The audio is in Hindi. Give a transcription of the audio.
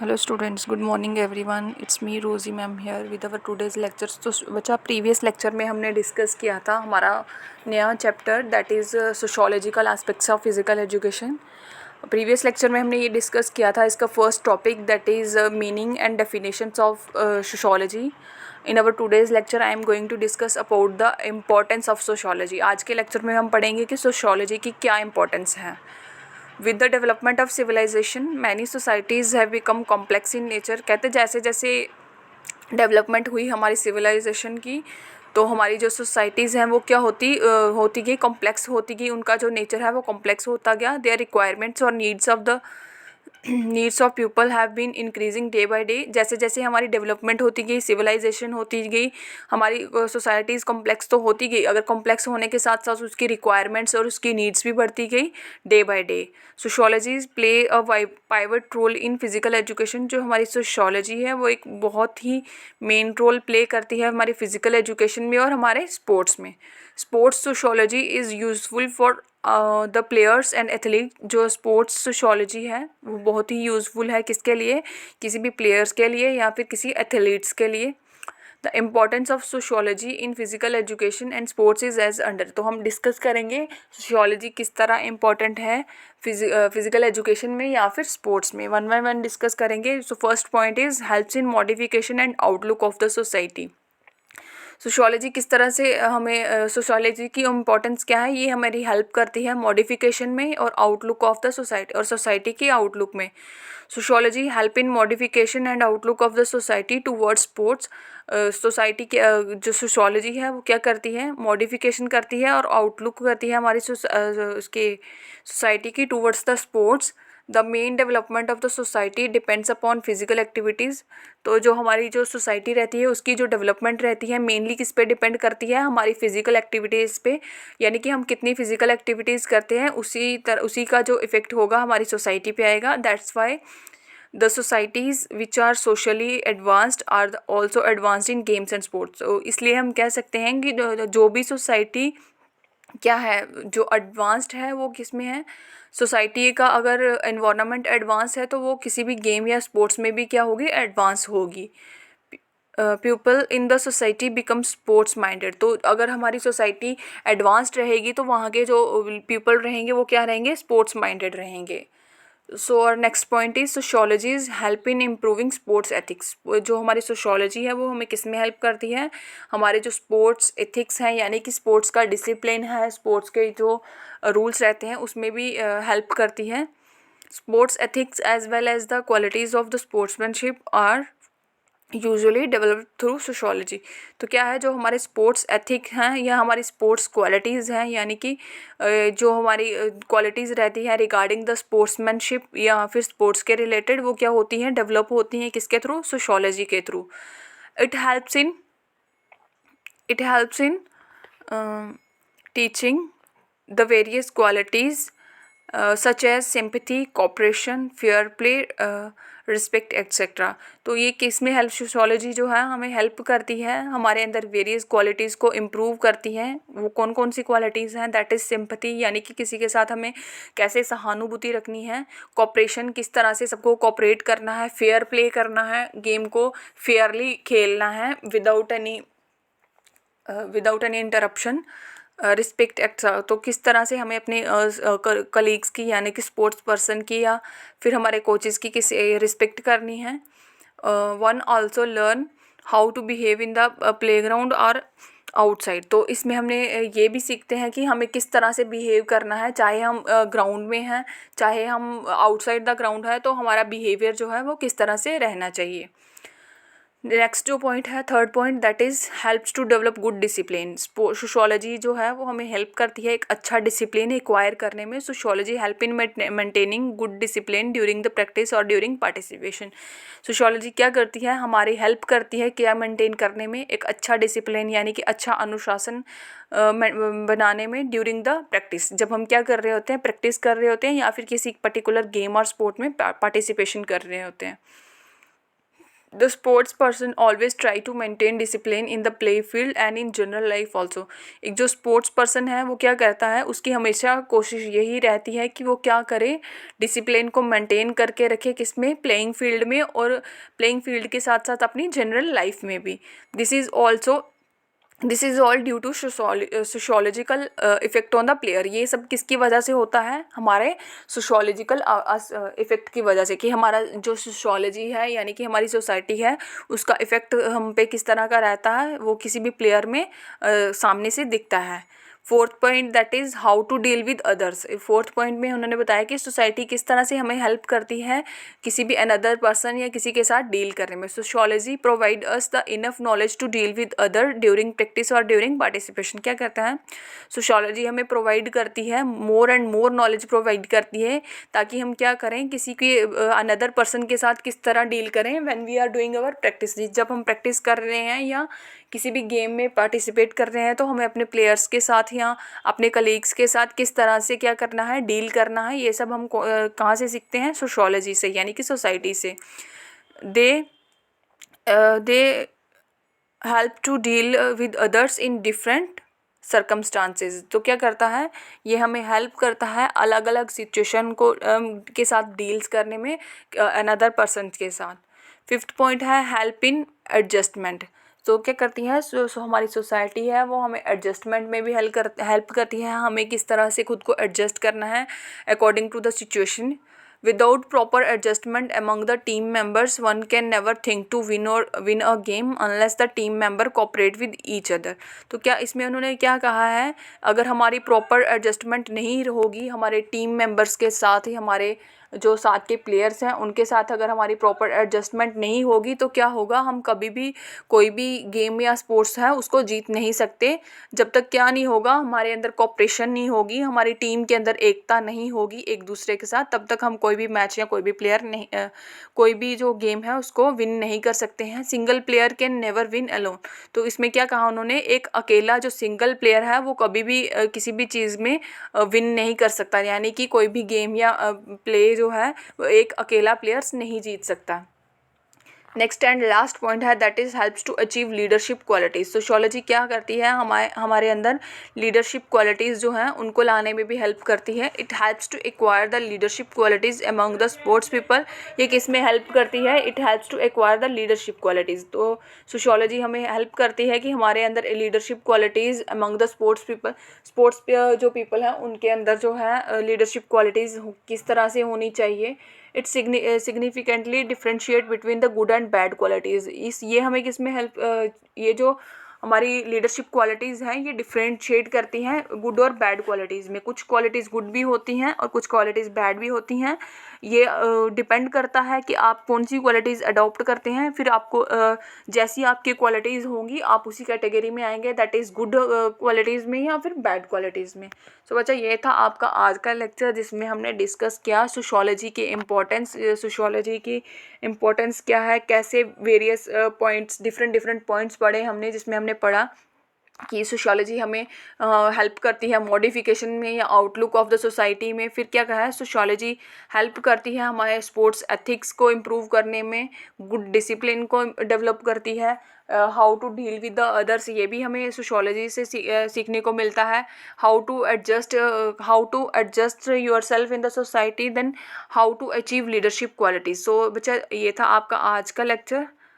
Hello students, good morning everyone. It's me Rosy ma'am here with our today's lectures. तो बच्चा, प्रीवियस लेक्चर में हमने डिस्कस किया था हमारा नया chapter that is sociological aspects of physical education. Previous lecture में हमने ये डिस्कस किया था इसका first topic that is meaning and definitions of sociology. In our today's lecture I am going to discuss about the importance of sociology. आज के लेक्चर में हम पढ़ेंगे कि सोशियोलॉजी की क्या इंपॉर्टेंस है। With the development of civilization many societies have become complex in nature. कहते जैसे जैसे डेवलपमेंट हुई हमारी सिविलाइजेशन की, तो हमारी जो सोसाइटीज़ हैं वो क्या होती गई, कॉम्प्लेक्स होती गई। उनका जो नेचर है वो कॉम्प्लेक्स होता गया। देयर रिक्वायरमेंट्स और needs of people have been increasing day by day. जैसे जैसे हमारी डेवलपमेंट होती गई, सिविलाइजेशन होती गई, हमारी सोसाइटीज़ कॉम्प्लेक्स तो होती गई। अगर कॉम्प्लेक्स होने के साथ साथ उसकी रिक्वायरमेंट्स और उसकी नीड्स भी बढ़ती गई day by day. Sociologies play a pivot role in physical education. जो हमारी सोशियोलॉजी है वो एक बहुत ही मेन रोल प्ले करती है हमारी फिजिकल एजुकेशन में और हमारे स्पोर्ट्स में। Sports sociology is useful for the players and athlete. जो स्पोर्ट्स सोशियोलॉजी है वो बहुत ही यूज़फुल है किसके लिए, किसी भी प्लेयर्स के लिए या फिर किसी एथलीट्स के लिए। The importance of sociology in physical education and sports is as under. तो हम डिस्कस करेंगे सोशियोलॉजी किस तरह इम्पॉर्टेंट है फिजिकल एजुकेशन में या फिर स्पोर्ट्स में। वन बाय वन डिस्कस करेंगे। So first point is helps in modification and outlook of the society. Sociology किस तरह से हमें, सोशियोलॉजी की इम्पोर्टेंस क्या है, ये हमारी हेल्प करती है मॉडिफिकेशन में और आउटलुक ऑफ द सोसाइटी और सोसाइटी की आउटलुक में। Sociology help in modification and outlook of the society towards sports. Society के जो सोशियोलॉजी है वो क्या करती है, मॉडिफिकेशन करती है और आउटलुक करती है हमारी उसके सोसाइटी की towards the sports. The main development of the society depends upon physical activities. तो जो हमारी जो सोसाइटी रहती है उसकी जो डेवलपमेंट रहती है मेनली किस पे डिपेंड करती है, हमारी फिजिकल एक्टिविटीज़ पे। यानी कि हम कितनी फिजिकल एक्टिविटीज़ करते हैं उसी का जो इफेक्ट होगा हमारी सोसाइटी पे आएगा। That's why the societies which are socially advanced are also advanced in games and sports. तो इसलिए हम कह सकते हैं कि जो भी सोसाइटी क्या है, जो एडवांस्ड है वो किस में है, सोसाइटी का अगर एनवायरनमेंट एडवांस है तो वो किसी भी गेम या स्पोर्ट्स में भी क्या होगी, एडवांस होगी। People in the society become sports minded. तो अगर हमारी सोसाइटी एडवांस्ड रहेगी तो वहाँ के जो पीपल रहेंगे वो क्या रहेंगे, स्पोर्ट्स माइंडेड रहेंगे। सो और next point is sociologies help in improving sports ethics. जो हमारी सोशियोलॉजी है वो हमें किस में हेल्प करती है, हमारे जो स्पोर्ट्स एथिक्स हैं यानी कि स्पोर्ट्स का डिसिप्लिन है, स्पोर्ट्स के जो रूल्स रहते हैं उसमें भी हेल्प करती है। Sports ethics as well as the qualities of the sportsmanship are usually develop through sociology. तो क्या है, जो हमारे स्पोर्ट्स एथिक हैं या हमारी स्पोर्ट्स क्वालिटीज़ हैं, यानी कि जो हमारी क्वालिटीज़ रहती हैं रिगार्डिंग द स्पोर्ट्समैनशिप या फिर स्पोर्ट्स के रिलेटेड, वो क्या होती हैं, डेवलप होती हैं किसके थ्रू, सोशियोलॉजी के through. It helps in it helps in teaching the various qualities such as sympathy, cooperation, fair play, respect etcetera. तो ये किस में हेल्प, सोशियोलॉजी जो है हमें हेल्प करती है, हमारे अंदर वेरियस क्वालिटीज़ को इम्प्रूव करती हैं। वो कौन कौन सी क्वालिटीज़ हैं, दैट इज़ सिंपैथी, यानी कि किसी के साथ हमें कैसे सहानुभूति रखनी है। कोऑपरेशन, किस तरह से सबको कोऑपरेट करना है। फेयर प्ले करना है, गेम को फेयरली खेलना है without any interruption. Respect extra, तो किस तरह से हमें अपने कलीग्स की यानी कि स्पोर्ट्स पर्सन की या फिर हमारे कोचेस की किस रिस्पेक्ट करनी है। One also learn how to behave in the playground और आउटसाइड। तो इसमें हमने ये भी सीखते हैं कि हमें किस तरह से बिहेव करना है, चाहे हम ग्राउंड में हैं चाहे हम आउटसाइड द ग्राउंड है, तो हमारा बिहेवियर जो है वो किस तरह से रहना चाहिए। नेक्स्ट जो पॉइंट है, third point, that is helps to develop good discipline. Sociology जो है वो हमें हेल्प करती है एक अच्छा डिसिप्लिन एक्वायर करने में। Sociology help in maintaining good discipline during the practice और ड्यूरिंग पार्टिसिपेशन। सोशियोलॉजी क्या करती है, हमारी हेल्प करती है क्या मेंटेन करने में, एक अच्छा डिसिप्लिन यानी कि अच्छा अनुशासन बनाने में ड्यूरिंग द प्रैक्टिस। जब हम क्या कर रहे होते हैं, प्रैक्टिस कर रहे होते हैं या फिर किसी पर्टिकुलर गेम और स्पोर्ट में पार्टिसिपेशन कर रहे होते हैं। The sports person always try to maintain discipline in the play field and in general life also. एक जो स्पोर्ट्स पर्सन है वो क्या करता है, उसकी हमेशा कोशिश यही रहती है कि वो क्या करे, डिसिप्लिन को मेंटेन करके रखे, किसमें, प्लेइंग फील्ड में, और प्लेइंग फील्ड के साथ साथ अपनी जनरल लाइफ में भी। This is all due to sociological effect on the player. ये सब किसकी वजह से होता है, हमारे सोशोलॉजिकल इफेक्ट की वजह से, कि हमारा जो सोशोलॉजी है यानी कि हमारी सोसाइटी है उसका इफेक्ट हम पे किस तरह का रहता है, वो किसी भी प्लेयर में सामने से दिखता है। Fourth point that is how to deal with others. Fourth point में उन्होंने बताया कि सोसाइटी किस तरह से हमें हेल्प करती है किसी भी अनदर पर्सन या किसी के साथ डील करने में। Sociology provide us the enough knowledge to deal with other during practice और ड्यूरिंग पार्टिसिपेशन। क्या कहता है, सोशियोलॉजी हमें प्रोवाइड करती है, more and more knowledge provide करती है, ताकि हम क्या करें, किसी के अनदर पर्सन के साथ किस तरह डील करें when we are doing our practice. जब हम प्रैक्टिस कर रहे हैं या किसी भी गेम में पार्टिसिपेट कर रहे हैं तो हमें अपने प्लेयर्स के साथ या अपने कलीग्स के साथ किस तरह से क्या करना है, डील करना है। ये सब हम कहाँ से सीखते हैं, सोशियोलॉजी से, यानी कि सोसाइटी से। They help to deal with others in different circumstances. तो क्या करता है, ये हमें हेल्प करता है अलग अलग सिचुएशन को के साथ डील्स करने में अनदर पर्सन के साथ। फिफ्थ पॉइंट है हेल्प इन एडजस्टमेंट। तो क्या करती है, हमारी सोसाइटी है वो हमें एडजस्टमेंट में भी हेल्प करती है, हमें किस तरह से खुद को एडजस्ट करना है according to the situation. Without proper adjustment among the team members, one can never think to win a game unless the team member cooperate with each other। तो क्या इसमें उन्होंने क्या कहा है, अगर हमारी प्रॉपर एडजस्टमेंट नहीं होगी हमारे टीम मेंबर्स के साथ ही, हमारे जो साथ के प्लेयर्स हैं उनके साथ अगर हमारी प्रॉपर एडजस्टमेंट नहीं होगी तो क्या होगा, हम कभी भी कोई भी गेम या स्पोर्ट्स है उसको जीत नहीं सकते। जब तक क्या नहीं होगा, हमारे अंदर कोऑपरेशन नहीं होगी, हमारी टीम के अंदर एकता नहीं होगी एक दूसरे के साथ, तब तक हम कोई भी मैच या कोई भी प्लेयर नहीं कोई भी जो गेम है उसको विन नहीं कर सकते हैं। Single player can never win alone. तो इसमें क्या कहा उन्होंने, एक अकेला जो सिंगल प्लेयर है वो कभी भी किसी भी चीज़ में विन नहीं कर सकता, यानी कि कोई भी गेम या प्ले जो है वो एक अकेला प्लेयर्स नहीं जीत सकता। नेक्स्ट एंड लास्ट पॉइंट है that is helps to achieve leadership qualities. Sociology क्या करती है, हमारे अंदर लीडरशिप क्वालिटीज़ जो हैं उनको लाने में भी हेल्प करती है। It helps to acquire the leadership qualities among the sports people. ये किस में हेल्प करती है, it helps to acquire the leadership qualities. तो सोशियोलॉजी हमें हेल्प करती है कि हमारे अंदर leadership qualities among the sports people, sports जो पीपल हैं उनके अंदर जो है लीडरशिप क्वालिटीज़ किस तरह से होनी चाहिए। It significantly differentiate between the good and bad qualities. ये हमें किस में हेल्प, ये जो हमारी लीडरशिप क्वालिटीज़ हैं ये डिफ्रेंशिएट करती हैं गुड और बैड क्वालिटीज़ में। कुछ क्वालिटीज़ गुड भी होती हैं और कुछ क्वालिटीज़ बैड भी होती हैं। ये डिपेंड करता है कि आप कौन सी क्वालिटीज़ अडॉप्ट करते हैं, फिर आपको जैसी आपकी क्वालिटीज़ होंगी आप उसी कैटेगरी में आएंगे, दैट इज़ गुड क्वालिटीज़ में या फिर बैड क्वालिटीज़ में। सो बच्चा ये था आपका आज का लेक्चर जिसमें हमने डिस्कस किया सोशियोलॉजी की इम्पोर्टेंस, सोशियोलॉजी की इम्पोर्टेंस क्या है, कैसे वेरियस पॉइंट्स, डिफरेंट पॉइंट्स पढ़े हमने, जिसमें हमने पढ़ा कि सोशियोलॉजी हमें हेल्प करती है मॉडिफिकेशन में या आउटलुक ऑफ द सोसाइटी में। फिर क्या कहा है, सोशियोलॉजी हेल्प करती है हमारे स्पोर्ट्स एथिक्स को इम्प्रूव करने में, गुड डिसिप्लिन को डेवलप करती है, how to deal with the others ये भी हमें सोशियोलॉजी से सीखने को मिलता है, how to adjust yourself in the society, then how to achieve leadership qualities. So बच्चा ये था आपका आज का लेक्चर।